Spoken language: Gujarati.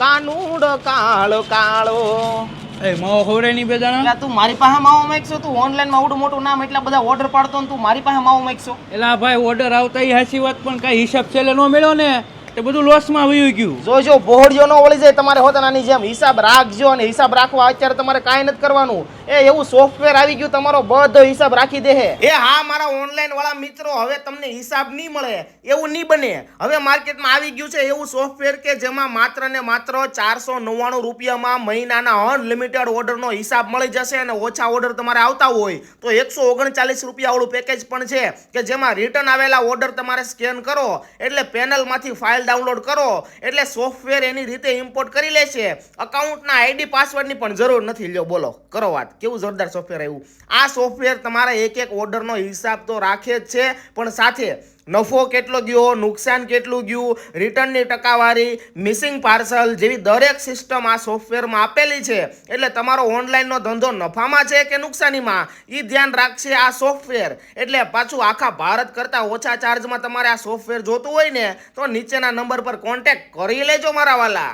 કાનુડો કાળો કાળો. એ માવો ખવડાય નહીં બે જણા. એટલે તું મારી પાસે માવો માંગશો? તું ઓનલાઈન માં આવડું મોટું નામ એટલા બધા ઓર્ડર પાડતો ને તું મારી પાસે માવો માંગશો? એલા ભાઈ ઓર્ડર આવતા ઈ હાચી વાત, પણ કઈ હિસાબ છેલ્લે નો મળ્યો ને તે બધું લોસમાં વયું ગયું. જોજો બોહડિયો નો વળી જાય તમારે હોતાનાની જેમ. હિસાબ રાખજો, અને હિસાબ રાખવા અત્યારે તમારે કાંઈ નથી કરવાનું. એ એવું સોફ્ટવેર આવી ગયું, તમારો બધો હિસાબ રાખી દે. એ હા મારા ઓનલાઈન વાળા મિત્રો, હવે તમને હિસાબ નહીં મળે એવું નહીં બને. હવે માર્કેટમાં આવી ગયું છે એવું સોફ્ટવેર કે જેમાં માત્ર ને માત્ર 499 રૂપિયામાં મહિનાના અનલિમિટેડ ઓર્ડરનો હિસાબ મળી જશે. અને ઓછા ઓર્ડર તમારે આવતા હોય તો 139 રૂપિયા વાળું પેકેજ પણ છે કે જેમાં રિટર્ન આવેલા ઓર્ડર તમારે સ્કેન કરો એટલે પેનલમાંથી ફાઇલ ડાઉનલોડ કરો એટલે સોફ્ટવેર એની રીતે ઇમ્પોર્ટ કરી લે છે. અકાઉન્ટના આઈડી પાસવર્ડની પણ જરૂર નથી. લ્યો બોલો, કરો વાત. કેવું જોરદાર સોફ્ટવેર આવ્યું. આ સોફ્ટવેર તમારા એક એક ઓર્ડરનો હિસાબ તો રાખે જ છે, પણ સાથે નફો કેટલો ગયો, નુકસાન કેટલું ગયું, રિટર્નની ટકાવારી, મિસિંગ પાર્સલ જેવી દરેક સિસ્ટમ આ સોફ્ટવેરમાં આપેલી છે. એટલે તમારો ઓનલાઈનનો ધંધો નફામાં છે કે નુકસાનીમાં એ ધ્યાન રાખશે આ સોફ્ટવેર. એટલે પાછું આખા ભારત કરતાં ઓછા ચાર્જમાં તમારે આ સોફ્ટવેર જોતું હોય ને તો નીચેના નંબર પર કોન્ટેક્ટ કરી લેજો મારા વાલા.